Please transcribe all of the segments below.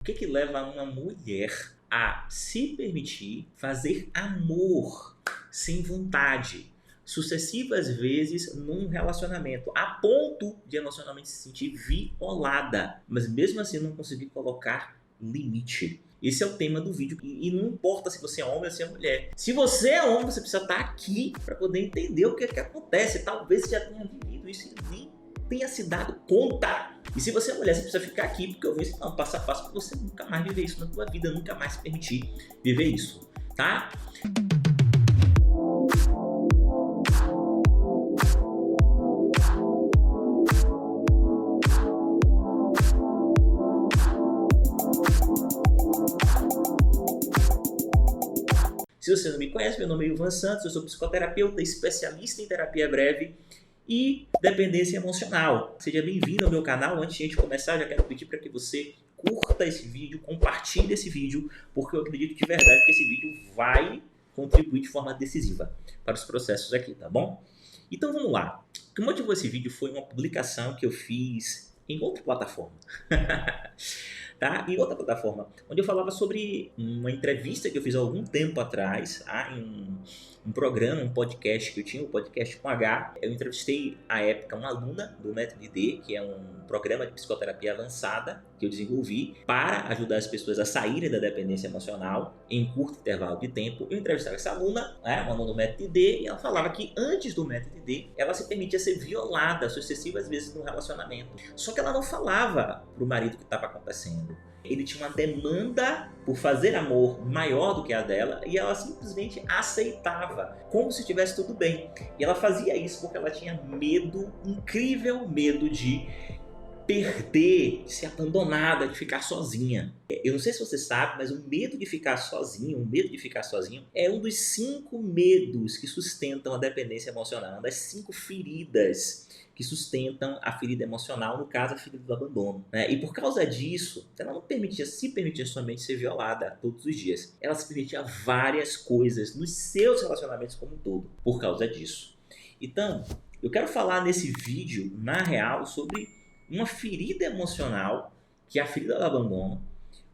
O que leva uma mulher a se permitir fazer amor sem vontade, sucessivas vezes num relacionamento, a ponto de emocionalmente se sentir violada, mas mesmo assim não conseguir colocar limite? Esse é o tema do vídeo e não importa se você é homem ou se é mulher. Se você é homem, você precisa estar aqui para poder entender o que acontece. Talvez você já tenha vivido isso e nem tenha se dado conta. E se você é mulher, você precisa ficar aqui, porque eu vou ensinar um passo a passo para você nunca mais viver isso na tua vida, nunca mais se permitir viver isso, tá? Se você não me conhece, meu nome é Ivan Santos, eu sou psicoterapeuta, especialista em terapia breve e dependência emocional. Seja bem-vindo ao meu canal. Antes de a gente começar, eu já quero pedir para que você curta esse vídeo, compartilhe esse vídeo, porque eu acredito de verdade que esse vídeo vai contribuir de forma decisiva para os processos aqui, tá bom? Então vamos lá. O que motivou esse vídeo foi uma publicação que eu fiz em outra plataforma. Tá? E outra plataforma, onde eu falava sobre uma entrevista que eu fiz há algum tempo atrás, em um programa, um podcast que eu tinha, um podcast com H. Eu entrevistei, à época, uma aluna do Método ID, que é um programa de psicoterapia avançada que eu desenvolvi para ajudar as pessoas a saírem da dependência emocional em curto intervalo de tempo. Eu entrevistava essa aluna, uma aluna do Método ID, e ela falava que antes do Método ID, ela se permitia ser violada sucessivas vezes no relacionamento. Só que ela não falava pro marido o que estava acontecendo. Ele tinha uma demanda por fazer amor maior do que a dela e ela simplesmente aceitava, como se estivesse tudo bem. E ela fazia isso porque ela tinha medo, incrível medo de perder, de ser abandonada, de ficar sozinha. Eu não sei se você sabe, mas o medo de ficar sozinho, é um dos 5 medos que sustentam a dependência emocional, uma das 5 feridas que sustentam a ferida emocional, no caso a ferida do abandono, né? E por causa disso, ela não se permitia somente ser violada todos os dias, ela se permitia várias coisas nos seus relacionamentos como um todo, por causa disso. Então, eu quero falar nesse vídeo, na real, sobre uma ferida emocional, que é a ferida do abandono,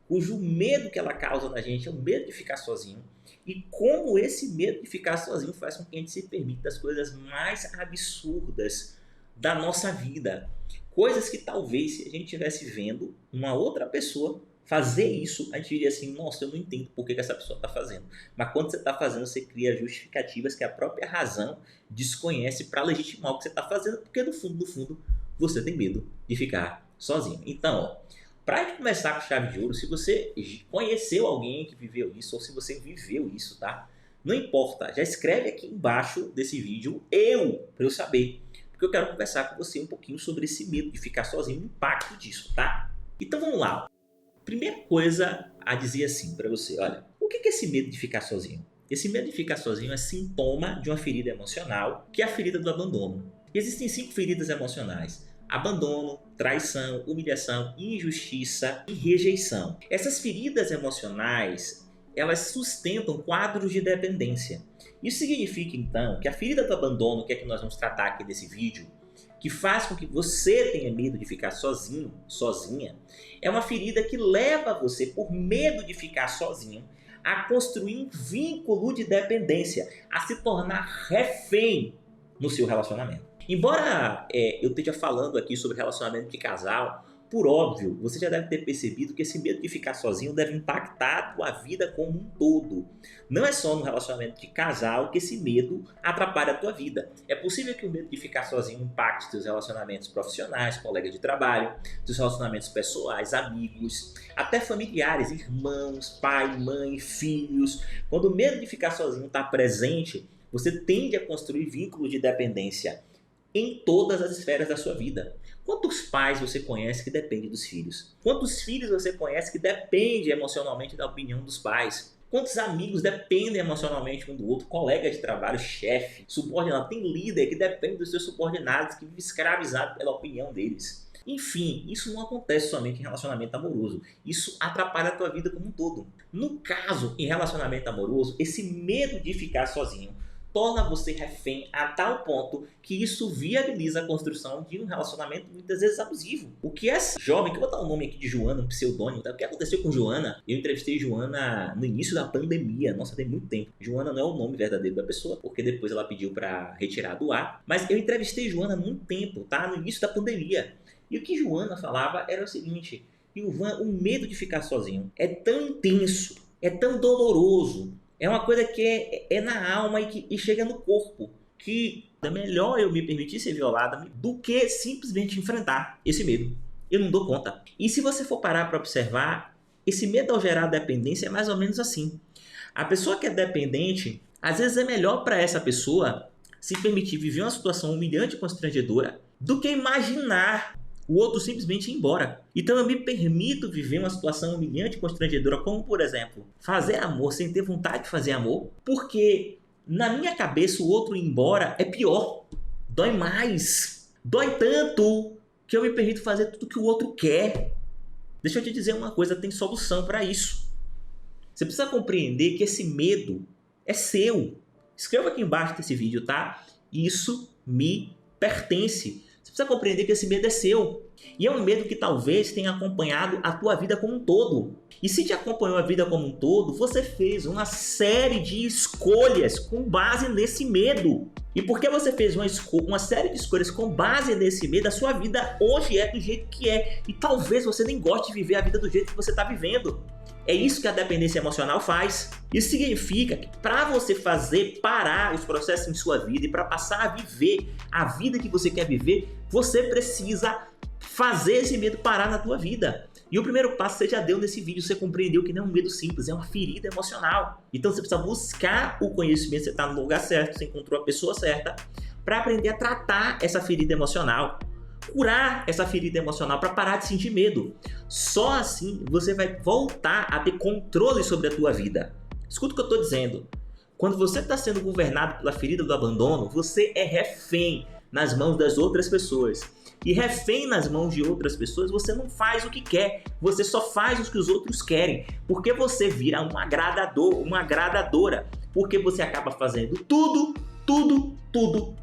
cujo medo que ela causa na gente é o medo de ficar sozinho, e como esse medo de ficar sozinho faz com que a gente se permita as coisas mais absurdas da nossa vida. Coisas que talvez, se a gente estivesse vendo uma outra pessoa fazer isso, a gente diria assim, nossa, eu não entendo por que essa pessoa está fazendo. Mas quando você está fazendo, você cria justificativas que a própria razão desconhece para legitimar o que você está fazendo, porque no fundo, você tem medo de ficar sozinho. Então, para a gente começar com chave de ouro, se você conheceu alguém que viveu isso, ou se você viveu isso, tá? Não importa, já escreve aqui embaixo desse vídeo, para eu saber. Porque eu quero conversar com você um pouquinho sobre esse medo de ficar sozinho, o impacto disso, tá? Então vamos lá. Primeira coisa a dizer assim para você, olha, o que é esse medo de ficar sozinho? Esse medo de ficar sozinho é sintoma de uma ferida emocional, que é a ferida do abandono. Existem 5 feridas emocionais: abandono, traição, humilhação, injustiça e rejeição. Essas feridas emocionais, elas sustentam quadros de dependência. Isso significa, então, que a ferida do abandono, que é que nós vamos tratar aqui nesse vídeo, que faz com que você tenha medo de ficar sozinho, sozinha, é uma ferida que leva você, por medo de ficar sozinho, a construir um vínculo de dependência, a se tornar refém no seu relacionamento. Embora eu esteja falando aqui sobre relacionamento de casal, por óbvio, você já deve ter percebido que esse medo de ficar sozinho deve impactar a tua vida como um todo. Não é só no relacionamento de casal que esse medo atrapalha a tua vida. É possível que o medo de ficar sozinho impacte teus relacionamentos profissionais, colegas de trabalho, teus relacionamentos pessoais, amigos, até familiares, irmãos, pai, mãe, filhos. Quando o medo de ficar sozinho está presente, você tende a construir vínculos de dependência em todas as esferas da sua vida. Quantos pais você conhece que dependem dos filhos? Quantos filhos você conhece que dependem emocionalmente da opinião dos pais? Quantos amigos dependem emocionalmente um do outro? Colega de trabalho, chefe, subordinado. Tem líder que depende dos seus subordinados, que vive escravizado pela opinião deles. Enfim, isso não acontece somente em relacionamento amoroso. Isso atrapalha a tua vida como um todo. No caso, em relacionamento amoroso, esse medo de ficar sozinho torna você refém a tal ponto que isso viabiliza a construção de um relacionamento muitas vezes abusivo. O que essa jovem, que eu vou botar o nome aqui de Joana, um pseudônimo, tá? O que aconteceu com Joana? Eu entrevistei Joana no início da pandemia, nossa, tem muito tempo. Joana não é o nome verdadeiro da pessoa, porque depois ela pediu para retirar do ar, mas eu entrevistei Joana há muito tempo, tá? No início da pandemia. E o que Joana falava era o seguinte: Ilvan, o medo de ficar sozinho é tão intenso, é tão doloroso, é uma coisa que é na alma e chega no corpo, que é melhor eu me permitir ser violada do que simplesmente enfrentar esse medo. Eu não dou conta. E se você for parar para observar, esse medo ao gerar dependência é mais ou menos assim. A pessoa que é dependente, às vezes é melhor para essa pessoa se permitir viver uma situação humilhante e constrangedora do que imaginar o outro simplesmente ir embora. Então eu me permito viver uma situação humilhante e constrangedora, como por exemplo, fazer amor sem ter vontade de fazer amor, porque na minha cabeça o outro ir embora é pior, dói mais, dói tanto que eu me permito fazer tudo que o outro quer. Deixa eu te dizer uma coisa, tem solução para isso. Você precisa compreender que esse medo é seu. Escreva aqui embaixo desse vídeo, tá? Isso me pertence. Você precisa compreender que esse medo é seu. E é um medo que talvez tenha acompanhado a tua vida como um todo. E se te acompanhou a vida como um todo, você fez uma série de escolhas com base nesse medo. E porque você fez uma série de escolhas com base nesse medo, a sua vida hoje é do jeito que é. E talvez você nem goste de viver a vida do jeito que você está vivendo. É isso que a dependência emocional faz. Isso significa que para você fazer parar os processos em sua vida e para passar a viver a vida que você quer viver, você precisa fazer esse medo parar na tua vida. E o primeiro passo você já deu nesse vídeo, você compreendeu que não é um medo simples, é uma ferida emocional. Então você precisa buscar o conhecimento, você está no lugar certo, você encontrou a pessoa certa para aprender a tratar essa ferida emocional. Curar essa ferida emocional para parar de sentir medo. Só assim você vai voltar a ter controle sobre a tua vida. Escuta o que eu estou dizendo. Quando você está sendo governado pela ferida do abandono, você é refém nas mãos das outras pessoas. E refém nas mãos de outras pessoas, você não faz o que quer, você só faz o que os outros querem. Porque você vira um agradador, uma agradadora. Porque você acaba fazendo tudo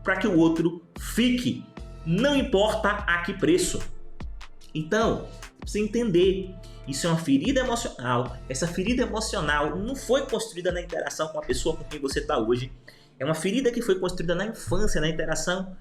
para que o outro fique. Não importa a que preço. Então, você entender, isso é uma ferida emocional. Essa ferida emocional não foi construída na interação com a pessoa com quem você está hoje. É uma ferida que foi construída na infância, na interação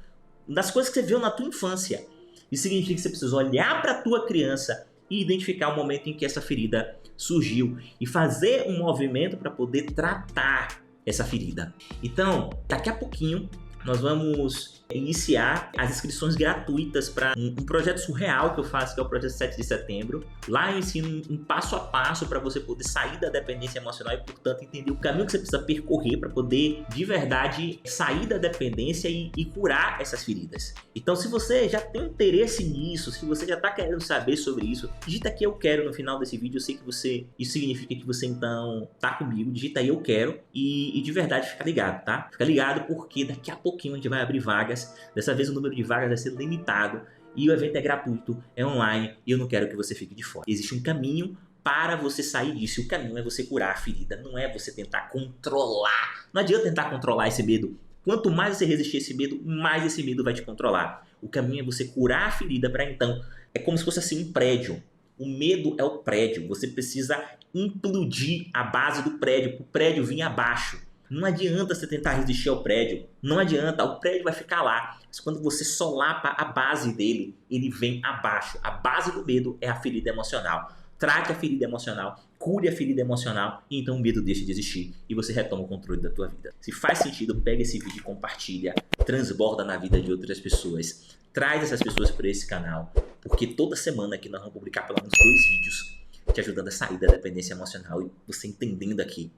das coisas que você viu na tua infância. Isso significa que você precisa olhar para a tua criança e identificar o momento em que essa ferida surgiu e fazer um movimento para poder tratar essa ferida. Então, daqui a pouquinho nós vamos iniciar as inscrições gratuitas para um projeto surreal que eu faço, que é o projeto 7 de setembro. Lá eu ensino um passo a passo para você poder sair da dependência emocional e, portanto, entender o caminho que você precisa percorrer para poder, de verdade, sair da dependência e curar essas feridas. Então, se você já tem interesse nisso, se você já está querendo saber sobre isso, digita aqui "eu quero" no final desse vídeo. Eu sei que isso significa que você, então, tá comigo. Digita aí "eu quero" e de verdade, fica ligado, tá? Fica ligado porque daqui a pouquinho a gente vai abrir vagas. Dessa vez o número de vagas vai ser limitado e o evento é gratuito, é online e eu não quero que você fique de fora. Existe um caminho para você sair disso e o caminho é você curar a ferida, não é você tentar controlar. Não adianta tentar controlar esse medo. Quanto mais você resistir a esse medo, mais esse medo vai te controlar. O caminho é você curar a ferida para então... É como se fosse assim um prédio. O medo é o prédio. Você precisa implodir a base do prédio, para o prédio vir abaixo. Não adianta você tentar resistir ao prédio. Não adianta, o prédio vai ficar lá. Mas quando você solapa a base dele, ele vem abaixo. A base do medo é a ferida emocional. Trate a ferida emocional, cure a ferida emocional e então o medo deixa de existir e você retoma o controle da tua vida. Se faz sentido, pega esse vídeo e compartilha. Transborda na vida de outras pessoas. Traz essas pessoas para esse canal, porque toda semana aqui nós vamos publicar pelo menos 2 vídeos te ajudando a sair da dependência emocional e você entendendo aqui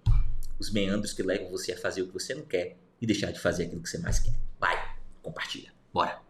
os meandros que levam você a fazer o que você não quer e deixar de fazer aquilo que você mais quer. Vai, compartilha. Bora!